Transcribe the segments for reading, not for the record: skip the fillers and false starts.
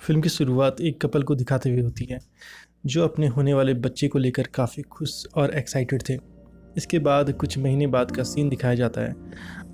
Film की शुरुआत एक कपल को दिखाते हुए होती है जो अपने होने वाले बच्चे को लेकर काफ़ी खुश और एक्साइटेड थे। इसके बाद कुछ महीने बाद का सीन दिखाया जाता है।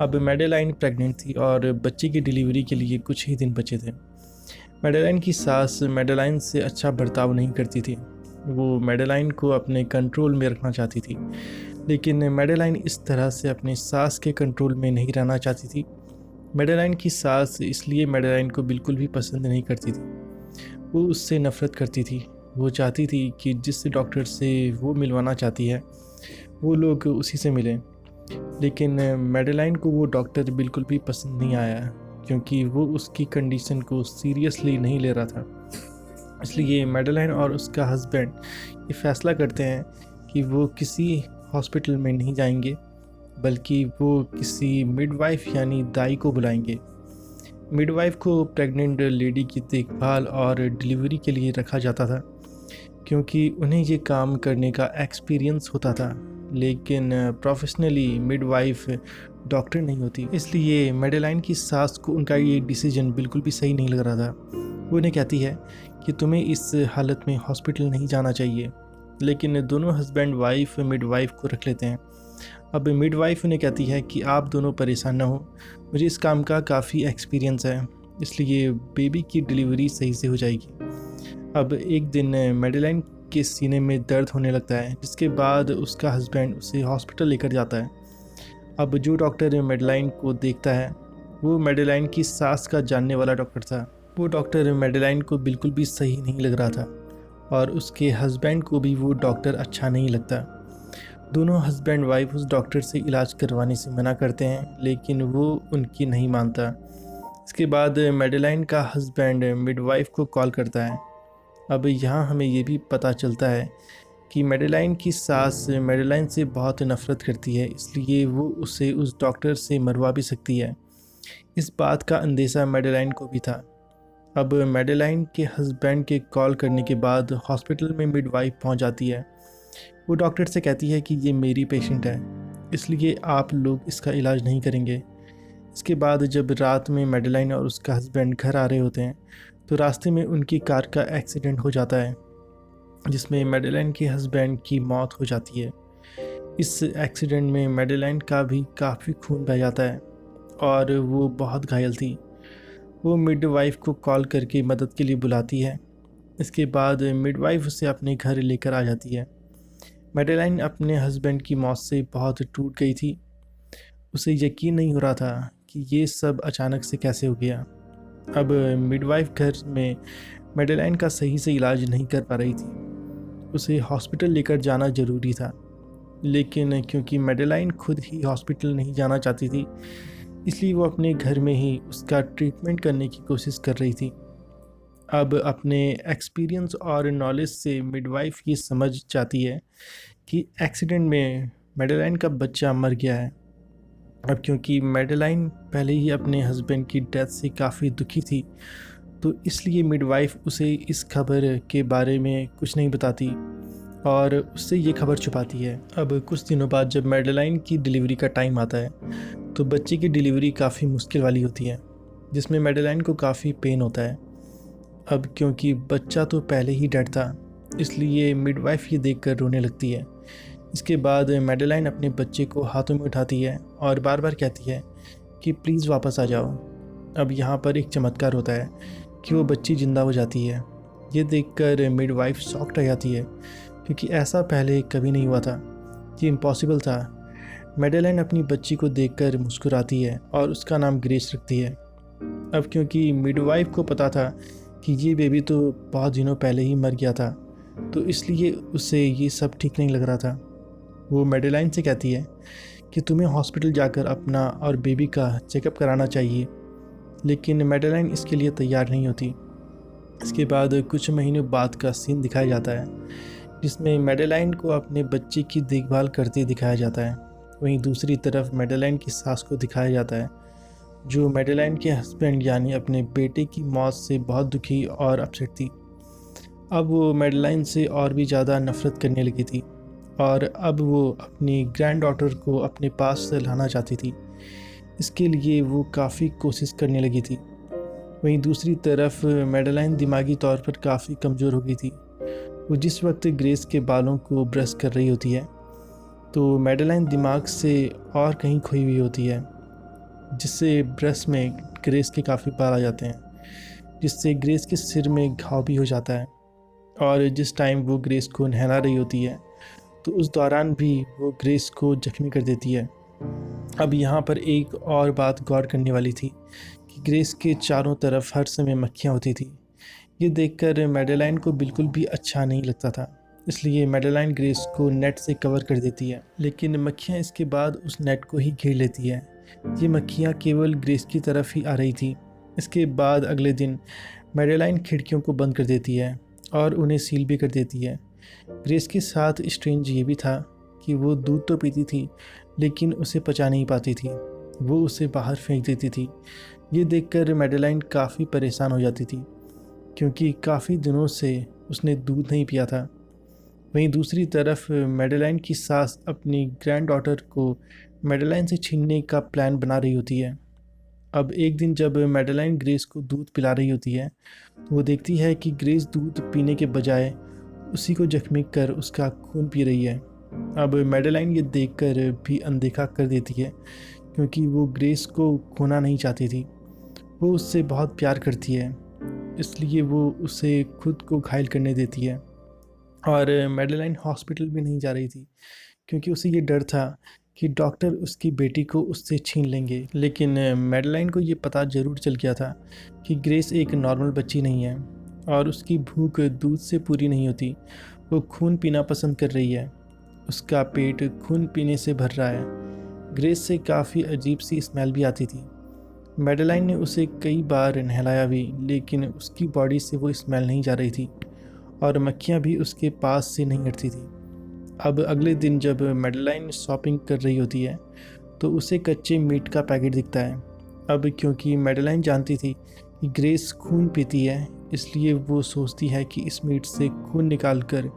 अब मैडेलाइन प्रेग्नेंट थी और बच्चे की डिलीवरी के लिए कुछ ही दिन बचे थे। मैडेलाइन की सास मैडेलाइन से अच्छा बर्ताव नहीं करती थी। वो मैडेलाइन को अपने कंट्रोल में रखना चाहती थी, लेकिन मैडेलाइन इस तरह से अपने सास के कंट्रोल में नहीं रहना चाहती थी। मैडेलाइन की सास इसलिए मैडेलाइन को बिल्कुल भी पसंद नहीं करती थी। वो उससे नफ़रत करती थी। वो चाहती थी कि जिस डॉक्टर से वो मिलवाना चाहती है वो लोग उसी से मिलें, लेकिन मैडेलाइन को वो डॉक्टर बिल्कुल भी पसंद नहीं आया क्योंकि वो उसकी कंडीशन को सीरियसली नहीं ले रहा था। इसलिए मैडेलाइन और उसका हस्बैंड ये फ़ैसला करते हैं कि वो किसी हॉस्पिटल में नहीं जाएंगे, बल्कि वो किसी मिडवाइफ यानी दाई को बुलाएंगे। मिडवाइफ को प्रेग्नेंट लेडी की देखभाल और डिलीवरी के लिए रखा जाता था क्योंकि उन्हें ये काम करने का एक्सपीरियंस होता था, लेकिन प्रोफेशनली मिडवाइफ डॉक्टर नहीं होती। इसलिए मैडेलाइन की सास को उनका ये डिसीजन बिल्कुल भी सही नहीं लग रहा था। वो उन्हें कहती है कि तुम्हें इस हालत में हॉस्पिटल नहीं जाना चाहिए, लेकिन दोनों हस्बैंड वाइफ मिडवाइफ को रख लेते हैं। अब मिडवाइफ उन्हें कहती है कि आप दोनों परेशान ना हो, मुझे इस काम का काफ़ी एक्सपीरियंस है, इसलिए बेबी की डिलीवरी सही से हो जाएगी। अब एक दिन मैडेलाइन के सीने में दर्द होने लगता है, जिसके बाद उसका हस्बैंड उसे हॉस्पिटल लेकर जाता है। अब जो डॉक्टर मैडेलाइन को देखता है वो मैडेलाइन की सास का जानने वाला डॉक्टर था। वो डॉक्टर मैडेलाइन को बिल्कुल भी सही नहीं लग रहा था और उसके हस्बैंड को भी वो डॉक्टर अच्छा नहीं लगता। दोनों हस्बैंड वाइफ उस डॉक्टर से इलाज करवाने से मना करते हैं, लेकिन वो उनकी नहीं मानता। इसके बाद मैडेलाइन का हस्बैंड मिडवाइफ को कॉल करता है। अब यहाँ हमें ये भी पता चलता है कि मैडेलाइन की सास मैडेलाइन से बहुत नफ़रत करती है, इसलिए वो उसे उस डॉक्टर से मरवा भी सकती है। इस बात का अंदेशा मैडेलाइन को भी था। अब मैडेलाइन के हस्बैंड के कॉल करने के बाद हॉस्पिटल में मिडवाइफ पहुँच जाती है। वो डॉक्टर से कहती है कि ये मेरी पेशेंट है, इसलिए आप लोग इसका इलाज नहीं करेंगे। इसके बाद जब रात में मैडेलाइन और उसका हस्बैंड घर आ रहे होते हैं तो रास्ते में उनकी कार का एक्सीडेंट हो जाता है, जिसमें मैडेलाइन के हस्बैंड की मौत हो जाती है। इस एक्सीडेंट में मैडेलाइन का भी काफ़ी खून बह जाता है और वो बहुत घायल थी। वो मिडवाइफ को कॉल करके मदद के लिए बुलाती है। इसके बाद मिडवाइफ उसे अपने घर लेकर आ जाती है। मैडेलाइन अपने हस्बैंड की मौत से बहुत टूट गई थी। उसे यकीन नहीं हो रहा था कि ये सब अचानक से कैसे हो गया। अब मिडवाइफ घर में मैडेलाइन का सही से इलाज नहीं कर पा रही थी। उसे हॉस्पिटल लेकर जाना ज़रूरी था, लेकिन क्योंकि मैडेलाइन खुद ही हॉस्पिटल नहीं जाना चाहती थी, इसलिए वो अपने घर में ही उसका ट्रीटमेंट करने की कोशिश कर रही थी। अब अपने एक्सपीरियंस और नॉलेज से मिडवाइफ ये समझ जाती है कि एक्सीडेंट में मैडेलाइन का बच्चा मर गया है। अब क्योंकि मैडेलाइन पहले ही अपने हस्बैंड की डेथ से काफ़ी दुखी थी, तो इसलिए मिडवाइफ उसे इस खबर के बारे में कुछ नहीं बताती और उससे ये खबर छुपाती है। अब कुछ दिनों बाद जब मैडेलाइन की डिलीवरी का टाइम आता है तो बच्चे की डिलीवरी काफ़ी मुश्किल वाली होती है, जिसमें मैडेलाइन को काफ़ी पेन होता है। अब क्योंकि बच्चा तो पहले ही डेड था, इसलिए मिडवाइफ ये देखकर रोने लगती है। इसके बाद मैडेलाइन अपने बच्चे को हाथों में उठाती है और बार बार कहती है कि प्लीज़ वापस आ जाओ। अब यहाँ पर एक चमत्कार होता है कि वो बच्ची ज़िंदा हो जाती है। ये देखकर मिडवाइफ शॉक्ड रह जाती है क्योंकि ऐसा पहले कभी नहीं हुआ था, ये इम्पॉसिबल था। मैडेलाइन अपनी बच्ची को देखकर मुस्कुराती है और उसका नाम ग्रेस रखती है। अब क्योंकि मिडवाइफ को पता था कि ये बेबी तो बहुत दिनों पहले ही मर गया था, तो इसलिए उसे ये सब ठीक नहीं लग रहा था। वो मैडेलाइन से कहती है कि तुम्हें हॉस्पिटल जाकर अपना और बेबी का चेकअप कराना चाहिए, लेकिन मैडेलाइन इसके लिए तैयार नहीं होती। इसके बाद कुछ महीनों बाद का सीन दिखाया जाता है, जिसमें मैडेलाइन को अपने बच्चे की देखभाल करते दिखाया जाता है। वहीं दूसरी तरफ मैडेलाइन की सास को दिखाया जाता है, जो मैडेलाइन के हस्बैंड यानी अपने बेटे की मौत से बहुत दुखी और अपसेट थी। अब वो मैडेलाइन से और भी ज़्यादा नफ़रत करने लगी थी और अब वो अपनी ग्रैंड डॉटर को अपने पास से लाना चाहती थी। इसके लिए वो काफ़ी कोशिश करने लगी थी। वहीं दूसरी तरफ मैडेलाइन दिमागी तौर पर काफ़ी कमज़ोर हो गई थी। वो जिस वक्त ग्रेस के बालों को ब्रश कर रही होती है तो मैडेलाइन दिमाग से और कहीं खोई हुई होती है, जिससे ब्रश में ग्रेस के काफ़ी बाल आ जाते हैं, जिससे ग्रेस के सिर में घाव भी हो जाता है। और जिस टाइम वो ग्रेस को नहला रही होती है तो उस दौरान भी वो ग्रेस को जख्मी कर देती है। अब यहाँ पर एक और बात गौर करने वाली थी कि ग्रेस के चारों तरफ हर समय मक्खियाँ होती थी। ये देखकर मैडेलाइन को बिल्कुल भी अच्छा नहीं लगता था, इसलिए मैडेलाइन ग्रेस को नेट से कवर कर देती है, लेकिन मक्खियाँ इसके बाद उस नेट को ही घेर लेती है। ये मक्खियाँ केवल ग्रेस की तरफ ही आ रही थी। इसके बाद अगले दिन मैडेलाइन खिड़कियों को बंद कर देती है और उन्हें सील भी कर देती है। ग्रेस के साथ स्ट्रेंज ये भी था कि वो दूध तो पीती थी लेकिन उसे पचा नहीं पाती थी, वो उसे बाहर फेंक देती थी। ये देखकर मैडेलाइन काफ़ी परेशान हो जाती थी क्योंकि काफ़ी दिनों से उसने दूध नहीं पिया था। वहीं दूसरी तरफ मैडेलाइन की सास अपनी ग्रैंड डॉटर को मैडेलाइन से छीनने का प्लान बना रही होती है। अब एक दिन जब मैडेलाइन ग्रेस को दूध पिला रही होती है तो वो देखती है कि ग्रेस दूध पीने के बजाय उसी को जख्मी कर उसका खून पी रही है। अब मैडेलाइन ये देखकर भी अनदेखा कर देती है क्योंकि वो ग्रेस को खोना नहीं चाहती थी। वो उससे बहुत प्यार करती है, इसलिए वो उसे खुद को घायल करने देती है। और मैडेलाइन हॉस्पिटल भी नहीं जा रही थी क्योंकि उसे ये डर था कि डॉक्टर उसकी बेटी को उससे छीन लेंगे। लेकिन मैडेलाइन को ये पता ज़रूर चल गया था कि ग्रेस एक नॉर्मल बच्ची नहीं है और उसकी भूख दूध से पूरी नहीं होती। वो खून पीना पसंद कर रही है, उसका पेट खून पीने से भर रहा है। ग्रेस से काफ़ी अजीब सी स्मेल भी आती थी। मैडेलाइन ने उसे कई बार नहलाया भी, लेकिन उसकी बॉडी से वो स्मेल नहीं जा रही थी और मक्खियाँ भी उसके पास से नहीं हटती थी। अब अगले दिन जब मैडेलाइन शॉपिंग कर रही होती है तो उसे कच्चे मीट का पैकेट दिखता है। अब क्योंकि मैडेलाइन जानती थी कि ग्रेस खून पीती है, इसलिए वो सोचती है कि इस मीट से खून निकालकर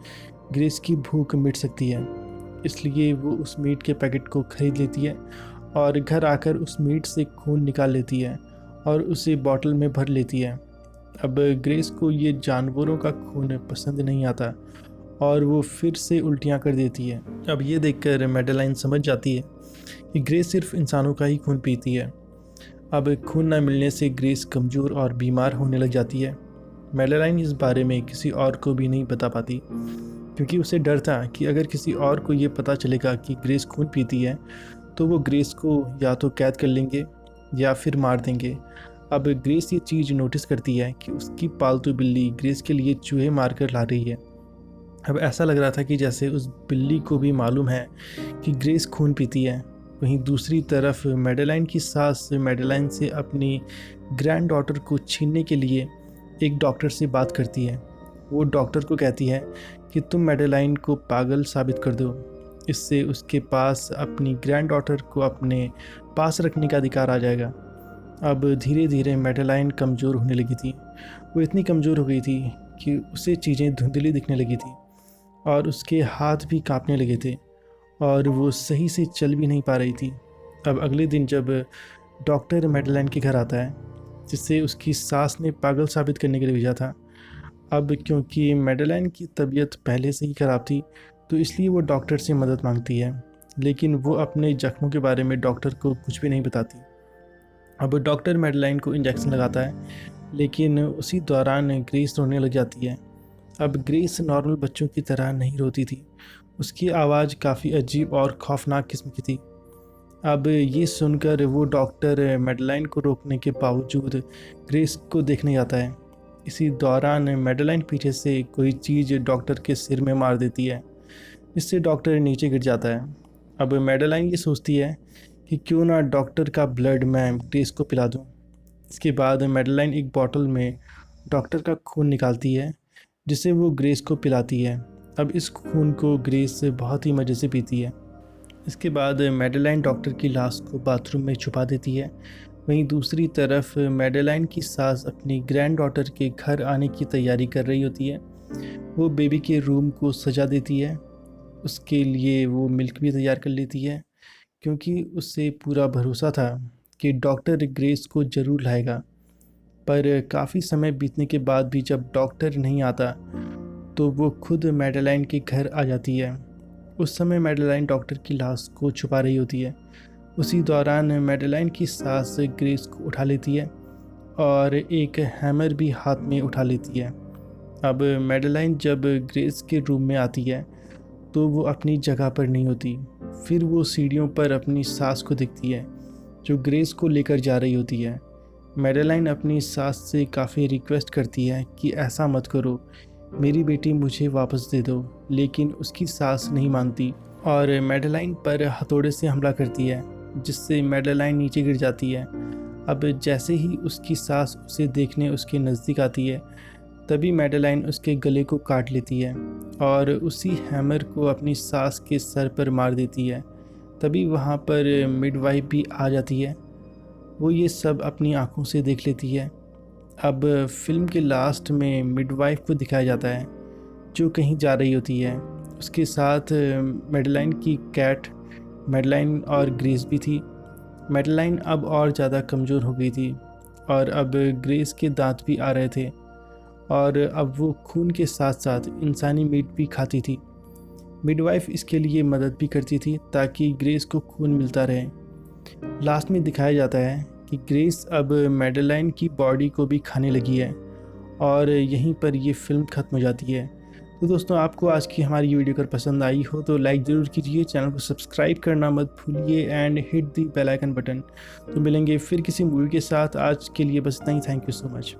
ग्रेस की भूख मिट सकती है। इसलिए वो उस मीट के पैकेट को खरीद लेती है और घर आकर उस मीट से खून निकाल लेती है और उसे बॉटल में भर लेती है। अब ग्रेस को ये जानवरों का खून पसंद नहीं आता और वो फिर से उल्टियाँ कर देती है। अब ये देखकर मैडेलाइन समझ जाती है कि ग्रेस सिर्फ इंसानों का ही खून पीती है। अब खून न मिलने से ग्रेस कमज़ोर और बीमार होने लग जाती है। मैडेलाइन इस बारे में किसी और को भी नहीं बता पाती क्योंकि उसे डर था कि अगर किसी और को ये पता चलेगा कि ग्रेस खून पीती है तो वो ग्रेस को या तो कैद कर लेंगे या फिर मार देंगे। अब ग्रेस ये चीज़ नोटिस करती है कि उसकी पालतू बिल्ली ग्रेस के लिए चूहे मार कर ला रही है। अब ऐसा लग रहा था कि जैसे उस बिल्ली को भी मालूम है कि ग्रेस खून पीती है। वहीं दूसरी तरफ मैडेलाइन की सास मैडेलाइन से अपनी ग्रैंड डॉटर को छीनने के लिए एक डॉक्टर से बात करती है। वो डॉक्टर को कहती है कि तुम मैडेलाइन को पागल साबित कर दो, इससे उसके पास अपनी ग्रैंड डॉटर को अपने पास रखने का अधिकार आ जाएगा। अब धीरे धीरे मैडेलाइन कमज़ोर होने लगी थी। वो इतनी कमज़ोर हो गई थी कि उसे चीज़ें धुंधली दिखने लगी थी और उसके हाथ भी कांपने लगे थे और वो सही से चल भी नहीं पा रही थी। अब अगले दिन जब डॉक्टर मैडेलाइन के घर आता है, जिसे उसकी सास ने पागल साबित करने के लिए भेजा था, अब क्योंकि मैडेलाइन की तबीयत पहले से ही ख़राब थी तो इसलिए वो डॉक्टर से मदद मांगती है, लेकिन वो अपने जख्मों के बारे में डॉक्टर को कुछ भी नहीं बताती। अब डॉक्टर मैडेलाइन को इंजेक्शन लगाता है, लेकिन उसी दौरान ग्रेस रोने लग जाती है। अब ग्रेस नॉर्मल बच्चों की तरह नहीं रोती थी, उसकी आवाज़ काफ़ी अजीब और खौफनाक किस्म की थी। अब ये सुनकर वो डॉक्टर मैडेलाइन को रोकने के बावजूद ग्रेस को देखने जाता है। इसी दौरान मैडेलाइन पीछे से कोई चीज़ डॉक्टर के सिर में मार देती है, इससे डॉक्टर नीचे गिर जाता है। अब मैडेलाइन ये सोचती है कि क्यों ना डॉक्टर का ब्लड मैं ग्रेस को पिला दूँ। इसके बाद मैडेलाइन एक बॉटल में डॉक्टर का खून निकालती है, जिसे वो ग्रेस को पिलाती है। अब इस खून को ग्रेस बहुत ही मज़े से पीती है। इसके बाद मैडेलाइन डॉक्टर की लाश को बाथरूम में छुपा देती है। वहीं दूसरी तरफ मैडेलाइन की सास अपनी ग्रैंड डॉटर के घर आने की तैयारी कर रही होती है। वो बेबी के रूम को सजा देती है, उसके लिए वो मिल्क भी तैयार कर लेती है क्योंकि उससे पूरा भरोसा था कि डॉक्टर ग्रेस को ज़रूर लाएगा। पर काफ़ी समय बीतने के बाद भी जब डॉक्टर नहीं आता तो वो खुद मैडेलाइन के घर आ जाती है। उस समय मैडेलाइन डॉक्टर की लाश को छुपा रही होती है। उसी दौरान मैडेलाइन की सास ग्रेस को उठा लेती है और एक हैमर भी हाथ में उठा लेती है। अब मैडेलाइन जब ग्रेस के रूम में आती है तो वो अपनी जगह पर नहीं होती। फिर वो सीढ़ियों पर अपनी सास को दिखती है जो ग्रेस को लेकर जा रही होती है। मैडेलाइन अपनी सास से काफ़ी रिक्वेस्ट करती है कि ऐसा मत करो, मेरी बेटी मुझे वापस दे दो, लेकिन उसकी सास नहीं मानती और मैडेलाइन पर हथौड़े से हमला करती है, जिससे मैडेलाइन नीचे गिर जाती है। अब जैसे ही उसकी सास उसे देखने उसके नज़दीक आती है, तभी मैडेलाइन उसके गले को काट लेती है और उसी हैमर को अपनी सास के सर पर मार देती है। तभी वहाँ पर मिडवाइफ भी आ जाती है। वो ये सब अपनी आंखों से देख लेती है। अब फिल्म के लास्ट में मिडवाइफ को दिखाया जाता है जो कहीं जा रही होती है। उसके साथ मैडेलाइन की कैट मैडेलाइन और ग्रेस भी थी। मैडेलाइन अब और ज़्यादा कमज़ोर हो गई थी और अब ग्रेस के दांत भी आ रहे थे और अब वो खून के साथ साथ इंसानी मीट भी खाती थी। मिडवाइफ इसके लिए मदद भी करती थी ताकि ग्रेस को खून मिलता रहे। लास्ट में दिखाया जाता है कि ग्रेस अब मैडेलाइन की बॉडी को भी खाने लगी है और यहीं पर ये फिल्म ख़त्म हो जाती है। तो दोस्तों, आपको आज की हमारी वीडियो अगर पसंद आई हो तो लाइक ज़रूर कीजिए, चैनल को सब्सक्राइब करना मत भूलिए and hit the bell icon button. तो मिलेंगे फिर किसी मूवी के साथ। आज के लिए बस इतना ही। Thank you so much.